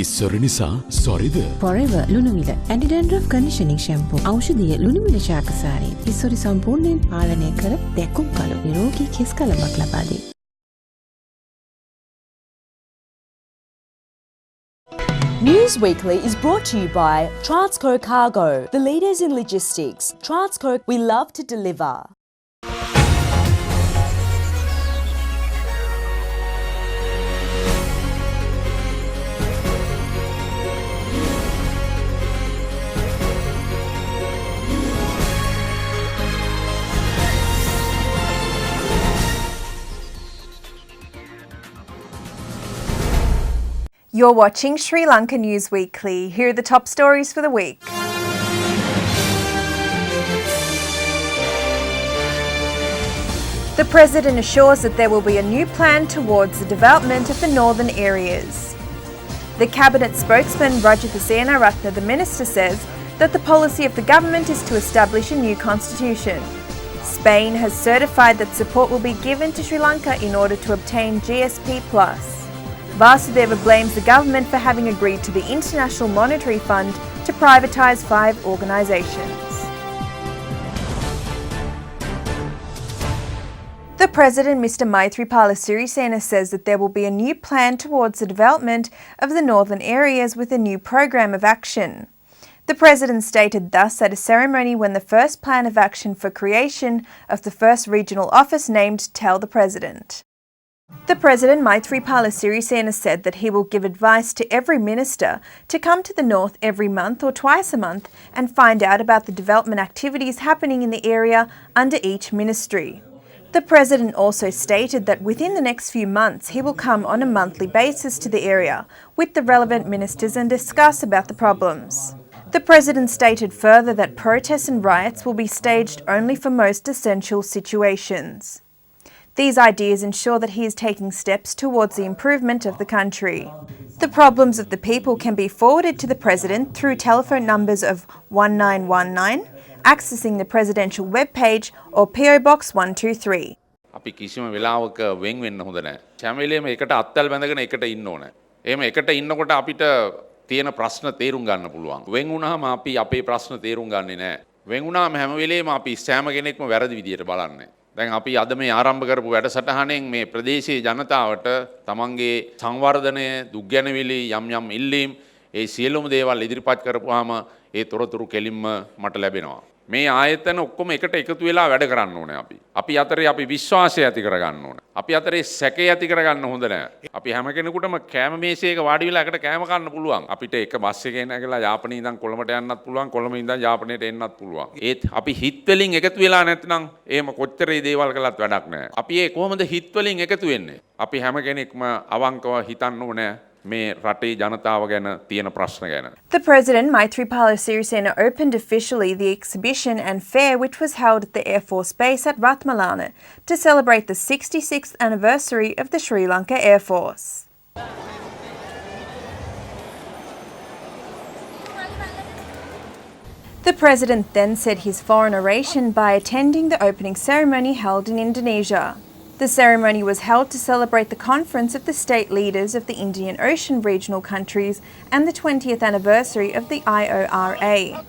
හිස්සොර නිසා සොරිද? Forever Lunuwila anti-dandruff conditioning shampoo. ඖෂධීය Lunuwila ශාකසාරී හිස්සොරි සම්පූර්ණයෙන් පාලනය කර දැකුම් කළු නිරෝගී කෙස් කලමක් ලබා දෙයි. News Weekly is brought to you by Transco Cargo, the leaders in logistics. Transco, we love to deliver. You're watching Sri Lanka News Weekly. Here are the top stories for the week. The President assures that there will be a new plan towards the development of the northern areas. The Cabinet spokesman Rajitha Seenaratne, the Minister, says that the policy of the government is to establish a new constitution. Spain has certified that support will be given to Sri Lanka in order to obtain GSP+. Vasudeva blames the government for having agreed to the International Monetary Fund to privatise 5 organisations. The President, Mr Maithripala Sirisena, says that there will be a new plan towards the development of the northern areas with a new program of action. The President stated thus at a ceremony when the first plan of action for creation of the first regional office named Tell the President. The President, Maithripala Sirisena, said that he will give advice to every minister to come to the north every month or twice a month and find out about the development activities happening in the area under each ministry. The President also stated that within the next few months he will come on a monthly basis to the area with the relevant ministers and discuss about the problems. The President stated further that protests and riots will be staged only for most essential situations. These ideas ensure that he is taking steps towards the improvement of the country. The problems of the people can be forwarded to the President through telephone numbers of 1919, accessing the presidential webpage, or PO Box 123. අපි කිසිම වෙලාවක වෙන් වෙන්න හොඳ නැහැ. හැම වෙලේම එකට අත්තල් බැඳගෙන එකට ඉන්න ඕනේ. එහෙම එකට ඉන්නකොට අපිට තියෙන ප්‍රශ්න තේරුම් ගන්න පුළුවන්. වෙන් වුණාම අපි අපේ ප්‍රශ්න තේරුම් ගන්නේ නැහැ. වෙන් වුණාම හැම වෙලේම අපි සෑම කෙනෙක්ම වැරදි විදියට බලන්නේ. දැන් අපි අද මේ ආරම්භ කරපු වැඩසටහනෙන් මේ ප්‍රදේශීය ජනතාවට තමන්ගේ සංවර්ධනය, දුක්ගැනවිලි, යම් ඉල්ලීම් ඒ සියලුම දේවල් ඉදිරිපත් කරපුවාම ඒ තොරතුරු කෙලින්ම මට ලැබෙනවා. මේ ආයතන ඔක්කොම එකට එකතු වෙලා වැඩ කරන්න ඕනේ අපි. අපි අතරේ අපි විශ්වාසය ඇති කරගන්න ඕනේ. අපි අතරේ සැකය ඇති කරගන්න හොඳ නැහැ. අපි හැම කෙනෙකුටම කෑම මේසයක වාඩි වෙලා එකට කෑම කන්න පුළුවන්. අපිට එක බස් එකේ නැගලා යාපනයේ ඉඳන් කොළඹට යන්නත් පුළුවන්, කොළඹ ඉඳන් යාපනයට එන්නත් පුළුවන්. ඒත් අපි හිත් වලින් එකතු වෙලා නැත්නම් එහෙම කොච්චර ඒ දේවල් කළත් වැඩක් නැහැ. අපි ඒ කොහොමද හිත් වලින් එකතු වෙන්නේ? අපි හැම කෙනෙක්ම අවංකව හිතන්න ඕනේ. The President, Maithripala Sirisena, opened officially the exhibition and fair which was held at the Air Force Base at Ratmalana to celebrate the 66th anniversary of the Sri Lanka Air Force. The President then said his foreign oration by attending the opening ceremony held in Indonesia. The ceremony was held to celebrate the conference of the state leaders of the Indian Ocean regional countries and the 20th anniversary of the IORA.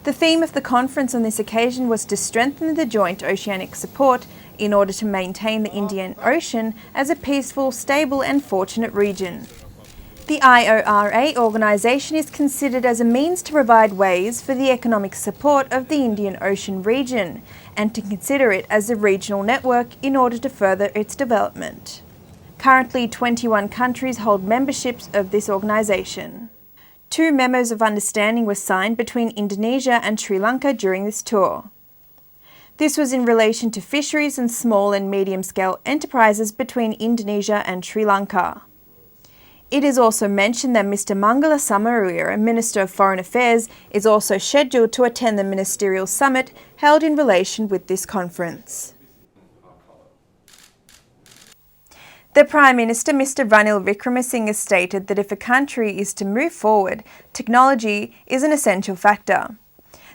The theme of the conference on this occasion was to strengthen the joint oceanic support in order to maintain the Indian Ocean as a peaceful, stable and fortunate region. The IORA organisation is considered as a means to provide ways for the economic support of the Indian Ocean region and to consider it as a regional network in order to further its development. Currently, 21 countries hold memberships of this organisation. 2 memos of understanding were signed between Indonesia and Sri Lanka during this tour. This was in relation to fisheries and small and medium-scale enterprises between Indonesia and Sri Lanka. It is also mentioned that Mr Mangala Samaruira, Minister of Foreign Affairs, is also scheduled to attend the ministerial summit held in relation with this conference. The Prime Minister, Mr Ranil Wickremesinghe, stated that if a country is to move forward, technology is an essential factor.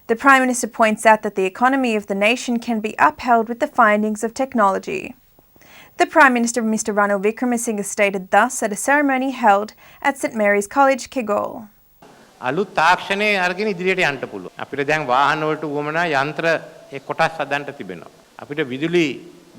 The Prime Minister points out that the economy of the nation can be upheld with the findings of technology. The Prime Minister Mr Ranil Wickremesinghe stated thus at a ceremony held at St Mary's College, Kigor. අලුත් තාක්ෂණයේ අරගෙන ඉදිරියට යන්න පුළුවන්. අපිට දැන් වාහන වලට උවමනා යන්ත්‍ර ඒ කොටස් හදන්න තිබෙනවා. අපිට විදුලි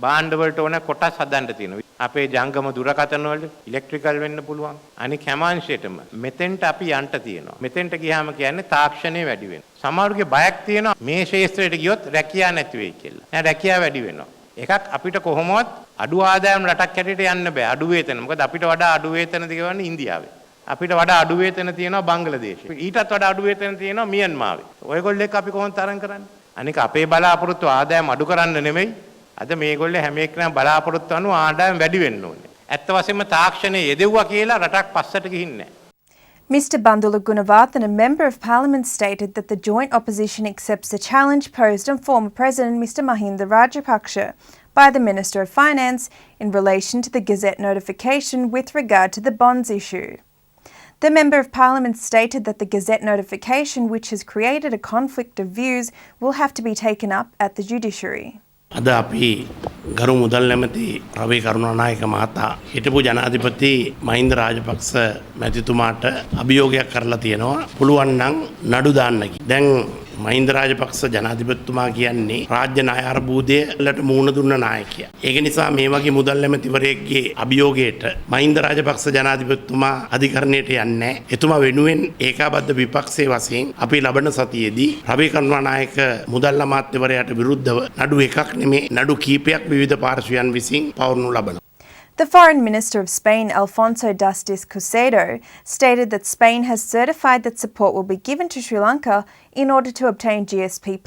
භාණ්ඩ වලට ඕන කොටස් හදන්න තියෙනවා. අපේ ජංගම දුරකථන වලට ඉලෙක්ට්‍රිකල් වෙන්න පුළුවන්. අනික හැම අංශයටම මෙතෙන්ට අපි යන්න තියෙනවා. මෙතෙන්ට ගියාම කියන්නේ තාක්ෂණය වැඩි වෙනවා. සමහරුගේ බයක් තියෙනවා මේ ශාස්ත්‍රයට ගියොත් රැකියාව නැති වෙයි කියලා. නෑ රැකියාව වැඩි වෙනවා. එකක් අපිට කොහොමවත් අඩු ආදායම් රටක් හැටියට යන්න බෑ. අඩු වේතන. මොකද අපිට වඩා අඩු වේතන දිගවන්නේ ඉන්දියාවේ. අපිට වඩා අඩු වේතන තියෙනවා බංග්ලාදේශේ. ඊටත් වඩා අඩු වේතන තියෙනවා මියන්මාවේ. ඔයගොල්ලෝ එක්ක අපි කොහොමද තරම් කරන්නේ? අනික අපේ බලාපොරොත්තු ආදායම් අඩු කරන්න නෙමෙයි. අද මේගොල්ලෝ හැම එකනම බලාපොරොත්තු අනුව ආදායම් වැඩි වෙන්න ඕනේ. ඇත්ත වශයෙන්ම තාක්ෂණයේ යෙදුවා කියලා රටක් පස්සට ගිහින්නේ නැහැ. Mr Bandula Gunawathan, a Member of Parliament, stated that the joint opposition accepts the challenge posed on former President Mr Mahinda Rajapaksa by the Minister of Finance in relation to the Gazette notification with regard to the bonds issue. The Member of Parliament stated that the Gazette notification, which has created a conflict of views, will have to be taken up at the judiciary. අද අපි ගරු මුදල් නැමැති රවී කරුණානායක මහතා හිටපු ජනාධිපති මහින්ද රාජපක්ෂ මැතිතුමාට අභියෝගයක් කරලා තියෙනවා පුළුවන් නම් නඩු දාන්න කි. දැන් මහින්ද රාජපක්ෂ ජනාධිපතිතුමා කියන්නේ රාජ්‍ය ණය අර්බුදයට මුහුණ දුන්න නායකයා. ඒක නිසා මේ වගේ මුදල් නැමැතිවරයෙක්ගේ අභියෝගයට මහින්ද රාජපක්ෂ ජනාධිපතිතුමා අධිකරණයට යන්නේ නැහැ. එතුමා වෙනුවෙන් ඒකාබද්ධ විපක්ෂයේ වශයෙන් අපි ලබන සතියේදී රවී කරුණානායක මුදල් අමාත්‍යවරයාට විරුද්ධව නඩු එකක් නෙමේ නඩු කීපයක් විවිධ පාර්ශ්වයන් විසින් පවරනු ලබනවා. The Foreign Minister of Spain, Alfonso Dastis Cusero, stated that Spain has certified that support will be given to Sri Lanka in order to obtain GSP+.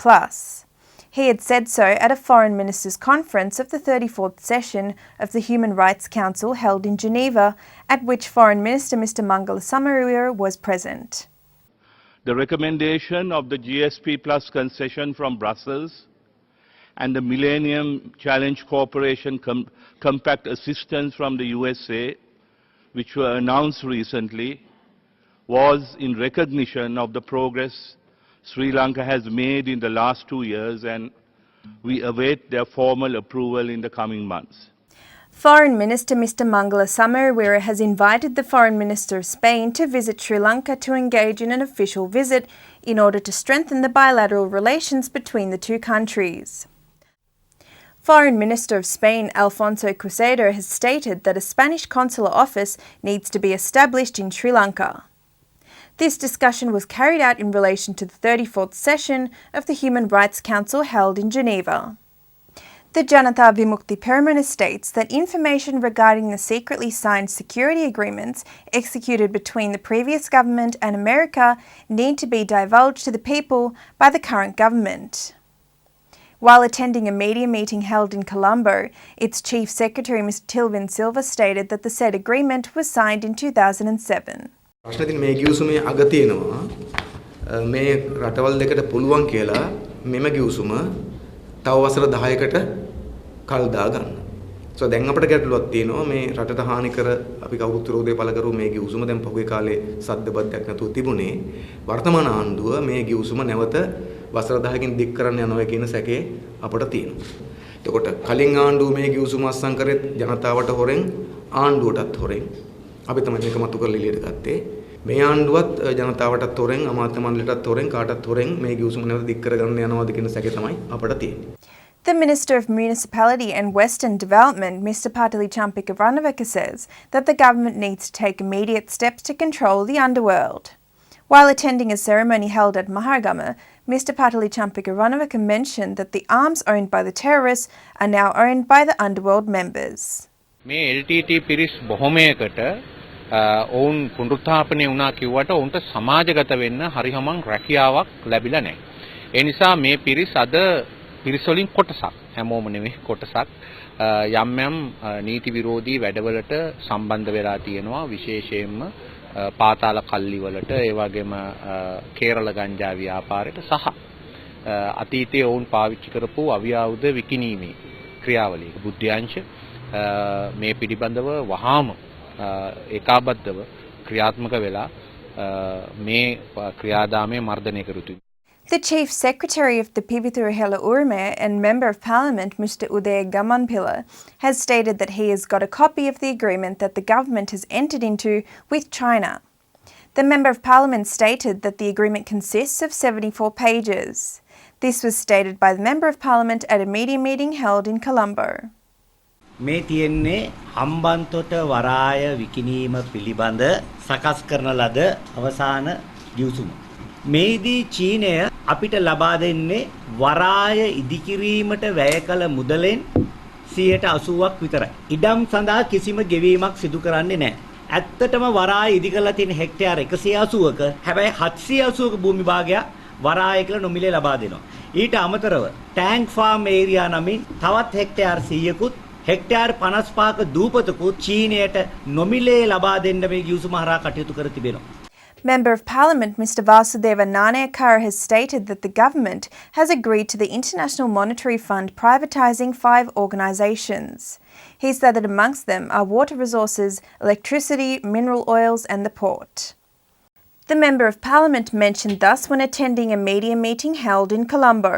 He had said so at a Foreign Ministers' Conference of the 34th session of the Human Rights Council held in Geneva, at which Foreign Minister Mr Mangala Samarawira was present. The recommendation of the GSP+ concession from Brussels and the Millennium Challenge Cooperation Compact assistance from the USA, which were announced recently, was in recognition of the progress Sri Lanka has made in the last 2 years, and we await their formal approval in the coming months. Foreign Minister Mr Mangala Samarawira has invited the Foreign Minister of Spain to visit Sri Lanka to engage in an official visit in order to strengthen the bilateral relations between the two countries. Foreign Minister of Spain Alfonso Cusero has stated that a Spanish consular office needs to be established in Sri Lanka. This discussion was carried out in relation to the 34th session of the Human Rights Council held in Geneva. The Janata Vimukti Peramana states that information regarding the secretly signed security agreements executed between the previous government and America need to be divulged to the people by the current government. While attending a media meeting held in Colombo, its Chief Secretary Mr Tilvin Silva stated that the said agreement was signed in 2007. ප්‍රශ්න මේ ගිවිසුමේ අග තියෙනවා මේ රටවල් දෙකට පුළුවන් කියලා මෙම ගිවිසුම තව වසර 10කට කල් දා ගන්න. සෝ දැන් අපිට ගැටලුවක් තියෙනවා මේ රටට හානි කර අපි කවුරුත් විරෝධය පළ කරු මේ ගිවිසුම දැන් පහුගිය කාලේ සද්දබද්දයක් නැතුව තිබුණේ වර්තමාන ආණ්ඩුව මේ ගිවිසුම නැවත වසර 10කින් දික් කරන්න යනවා කියන සැකේ අපට තියෙනවා. එතකොට කලින් ආණ්ඩුව මේ ගිවිසුම අත්සන් කරෙත් ජනතාවට හොරෙන් ආණ්ඩුවටත් හොරෙන් අපි තමයි මේක මතු කරලා එළියට ගත්තේ. මේ ආණ්ඩුවත් ජනතාවටත් හොරෙන් අමාත්‍ය මණ්ඩලයටත් හොරෙන් කාටත් හොරෙන් මේ ගිවිසුම නැවත දික් කරගන්න යනවාද කියන සැකේ තමයි අපට තියෙන්නේ. The Minister of Municipality and Western Development, Mr Patali Champika Ranavika, says that the government needs to take immediate steps to control the underworld. While attending a ceremony held at Mahargama, Mr Patali Champika Ranavika mentioned that the arms owned by the terrorists are now owned by the underworld members. මේ LTT පිරිස් බොහොමයකට ඔවුන් පුනරුත්ථාපනය වුණා කිව්වට ඔවුන්ට සමාජගත වෙන්න හරිහමං රැකියාවක් ලැබිලා නැහැ. ඒ නිසා මේ පිරිස් අද පිරිස් වලින් කොටසක් හැමෝම නෙවෙයි කොටසක් යම් යම් නීති විරෝධී වැඩවලට සම්බන්ධ වෙලා තියෙනවා විශේෂයෙන්ම පාතාල කල්ලි වලට ඒ වගේම කේරළ ගංජා ව්‍යාපාරයට සහ අතීතයේ ඔවුන් පාවිච්චි කරපු අවියාවුද විකිණීමේ ක්‍රියාවලියක බුද්ධ්‍යංශ මේ පිළිබඳව වහාම ඒකාබද්ධව ක්‍රියාත්මක වෙලා මේ ක්‍රියාදාමයේ මර්ධනය කර යුතුයි. The Chief Secretary of the Pipiturihela Urume and Member of Parliament, Mr. Uday Gamanpilla, has stated that he has got a copy of the agreement that the government has entered into with China. The Member of Parliament stated that the agreement consists of 74 pages. This was stated by the Member of Parliament at a media meeting held in Colombo. මේ තියෙන්නේ හම්බන්තොට වරාය විකිණීම පිළිබඳ සකස් කරන ලද අවසාන ගිවිසුම. මේදී චීනය අපිට ලබා දෙන්නේ වරාය ඉදිකිරීමට වැය කළ මුදලෙන් 80%ක් විතරයි. ඉඩම් සඳහා කිසිම ගෙවීමක් සිදු කරන්නේ නැහැ. ඇත්තටම වරාය ඉදි කරලා තියෙන හෙක්ටයාර 180ක හැබැයි 780ක භූමි භාගයක් වරාය කියලා නොමිලේ ලබා දෙනවා. ඊට අමතරව ටැංක් ෆාම් ඒරියා නමින් තවත් හෙක්ටයාර 100කුත් හෙක්ටයාර 55ක දූපතකුත් චීනයට නොමිලේ ලබා දෙන්න මේ ගිවිසුම හරහා කටයුතු කර තිබෙනවා. Member of Parliament Mr. Vasudeva Nanayakara has stated that the government has agreed to the International Monetary Fund privatising 5 organisations. He said that amongst them are water resources, electricity, mineral oils and the port. The Member of Parliament mentioned thus when attending a media meeting held in Colombo.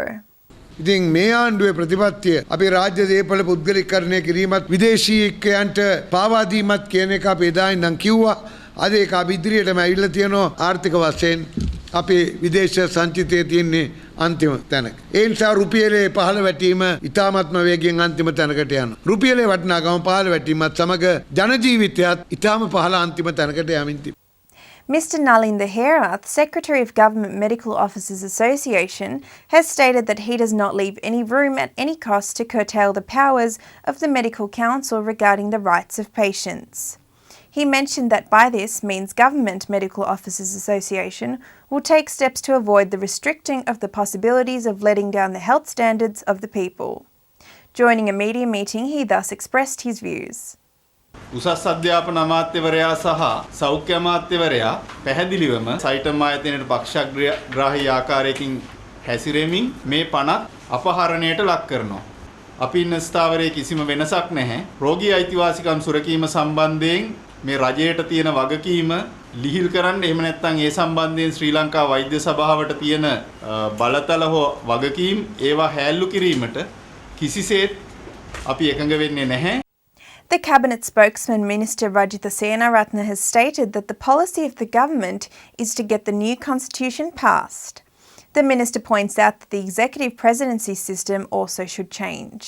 ඉතින් මේ ආණ්ඩුවේ ප්‍රතිපත්තිය අපේ රාජ්‍ය දේපල පුද්ගලිකකරණය කිරීමත් විදේශීයකයන්ට පාවා දීමත් කියන එක අපි එදා ඉඳන් කිව්වා. අද ඒක අපි ඉදිරියටම ඇවිල්ලා තියෙනවා ආර්ථික වශයෙන් අපේ විදේශ සංචිතයේ තියෙන්නේ අන්තිම තැනක. ඒ නිසා රුපියලේ පහළ වැටීම ඉතාමත්ම වේගයෙන් අන්තිම තැනකට යනවා. රුපියලේ වටිනාකම පහළ වැටීමත් සමග ජන ජීවිතයත් ඉතාම පහළ අන්තිම තැනකට යමින් තිබෙනවා. Mr. Nalinda Herath, Secretary of Government Medical Officers Association, has stated that he does not leave any room at any cost to curtail the powers of the Medical Council regarding the rights of patients. He mentioned that by this means Government Medical Officers Association will take steps to avoid the restricting of the possibilities of letting down the health standards of the people. Joining a media meeting, he thus expressed his views. උසස් අධ්‍යාපන අමාත්‍යවරයා සහ සෞඛ්‍ය අමාත්‍යවරයා පැහැදිලිවම සයිටම් ආයතනයේ පක්ෂග්‍රාහී ආකාරයකින් හැසිරෙමින් මේ පනත් අපහරණයට ලක් කරනවා. අපි ඉන්න ස්ථාවරයේ කිසිම වෙනසක් නැහැ. රෝගී අයිතිවාසිකම් සුරකීම සම්බන්ධයෙන් මේ රජයට තියෙන වගකීම ලිහිල් කරන්න එහෙම නැත්නම් ඒ සම්බන්ධයෙන් ශ්‍රී ලංකා වෛද්‍ය සභාවට තියෙන බලතල හෝ වගකීම් ඒවා හැල්ලු කිරීමට කිසිසේත් අපි එකඟ වෙන්නේ නැහැ. The Cabinet spokesman Minister Rajitha Seenaratne has stated that the policy of the government is to get the new constitution passed. The minister points out that the executive presidency system also should change.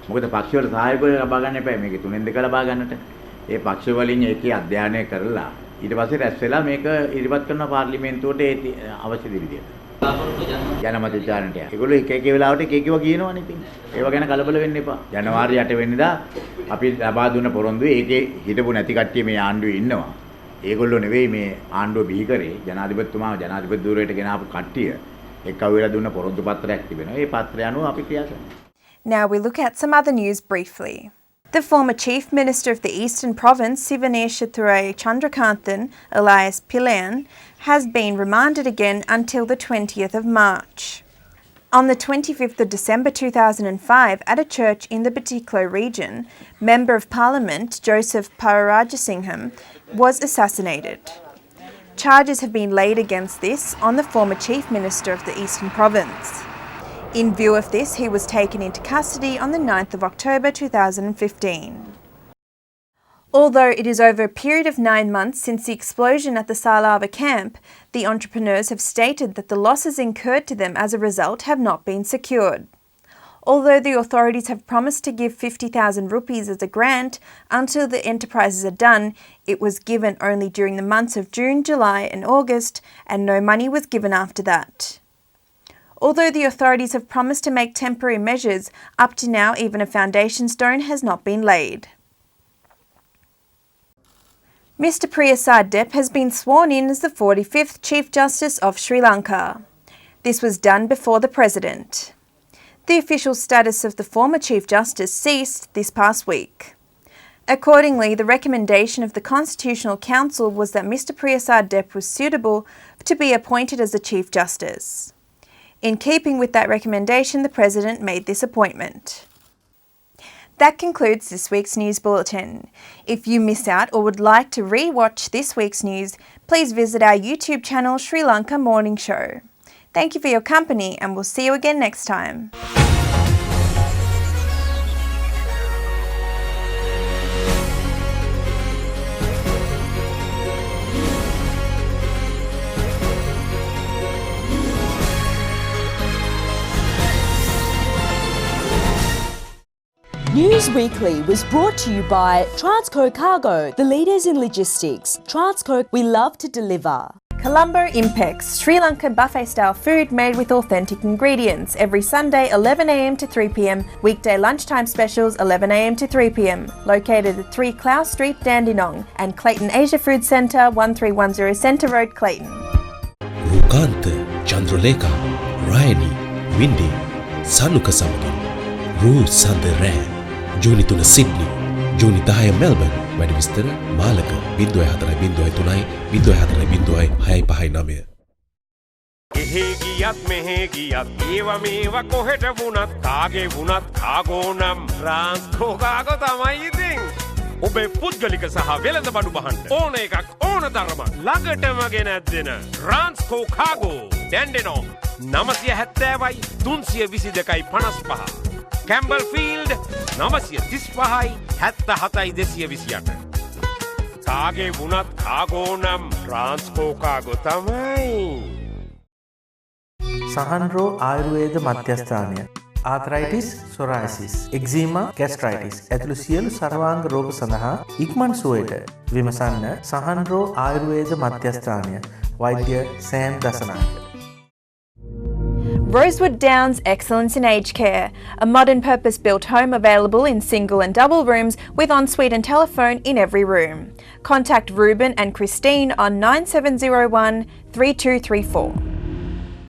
මොකද පක්ෂවල සහායකව ලබා ගන්න එපා මේක තුනෙන් දෙක ලබා ගන්නට. ඒ පක්ෂ වලින් ඒකේ අධ්‍යයනය කරලා ඊට පස්සේ රැස් වෙලා මේක ඉදිරිපත් කරන පාර්ලිමේන්තුවට ඒ අවශ්‍ය විදිහට. ජනමත විචාරණයට. ඒගොල්ලෝ එක එක වෙලාවට එක එකව කියනවනේ ඉතින්. ඒව ගැන කලබල වෙන්න එපා. ජනවාරි 8 වෙනිදා අපි ලබා දුන්න පොරොන්දුවේ ඒකේ හිටපු නැති කට්ටිය මේ ආණ්ඩුවේ ඉන්නවා. ඒගොල්ලෝ නෙවෙයි මේ ආණ්ඩුව බිහි කරේ. ජනාධිපතිතුමා ජනාධිපති ධූරයට ගෙනාපු කට්ටිය එක්කව වෙලා දුන්න පොරොන්දු පත්‍රයක් තිබෙනවා. ඒ පත්‍රය අනුව අපි ක්‍රියා කරනවා. Now we look at some other news briefly. The former Chief Minister of the Eastern Province, Sivanesh Thurai Chandrakanthan, alias Pillayan, has been remanded again until the 20th of March. On the 25th of December 2005, at a church in the Batiklo region, Member of Parliament Joseph Pararajasingham was assassinated. Charges have been laid against this on the former Chief Minister of the Eastern Province. In view of this, he was taken into custody on the 9th of October 2015. Although it is over a period of 9 months since the explosion at the Salava camp, the entrepreneurs have stated that the losses incurred to them as a result have not been secured. Although the authorities have promised to give 50,000 rupees as a grant until the enterprises are done, it was given only during the months of June, July and August, and no money was given after that. Although the authorities have promised to make temporary measures, up to now even a foundation stone has not been laid. Mr. Priyasad Dep has been sworn in as the 45th Chief Justice of Sri Lanka. This was done before the President. The official status of the former Chief Justice ceased this past week. Accordingly, the recommendation of the Constitutional Council was that Mr. Priyasad Dep was suitable to be appointed as the Chief Justice. In keeping with that recommendation, the President made this appointment. That concludes this week's news bulletin. If you miss out or would like to re-watch this week's news, please visit our YouTube channel Sri Lanka Morning Show. Thank you for your company, and we'll see you again next time. News Weekly was brought to you by Transco Cargo, the leaders in logistics. Transco, we love to deliver. Colombo Impex, Sri Lankan buffet-style food made with authentic ingredients. Every Sunday, 11 a.m. to 3 p.m. Weekday lunchtime specials, 11 a.m. to 3 p.m. Located at 3 Clough Street, Dandenong, and Clayton Asia Food Centre, 1310 Centre Road, Clayton. Rukanta, Chandroleka, Rayani, Windy, Sanuka Samagan, Ru Sandere, Juni 3 Sydney, Juni 10 Melbourne, වැඩි විස්තර මාලක 0403 04 659. එහෙ ගියත් මෙහෙ ගියත් ඒව මේව කොහෙට වුණත් කාගේ වුණත් කාගෝ නම් ට්‍රාන්ස්කෝ කාගෝ තමයි ඉතින්. ඔබේ පුද්ගලික සහ වෙළඳ බඩු බහන්න ඕන එකක් ඕන තරමක් ළඟටම ගෙනත් දෙන ට්‍රාන්ස්කෝ කාගෝ ඩැන්ඩෙනෝ 970යි 322යි 55. Campbell Field 935යි 77යි 228. කාගේ වුණත් කාගෝ නම් ට්‍රාන්ස්කෝ කාගෝ තමයි. සහන්රෝ ආයුර්වේද මධ්‍යස්ථානය ආතරයිටිස්, සොරායිසිස්, එක්සීමා, ગેස්ට්‍රයිටිස් ඇතුළු සියලු සර්වාංග රෝග සඳහා ඉක්මන් සුවයට විමසන්න සහන්රෝ ආයුර්වේද මධ්‍යස්ථානය. වෛද්‍ය Sam Dasanayake. Rosewood Downs Excellence in Aged Care, a modern purpose-built home available in single and double rooms with ensuite and telephone in every room. Contact Ruben and Christine on 9701 3234.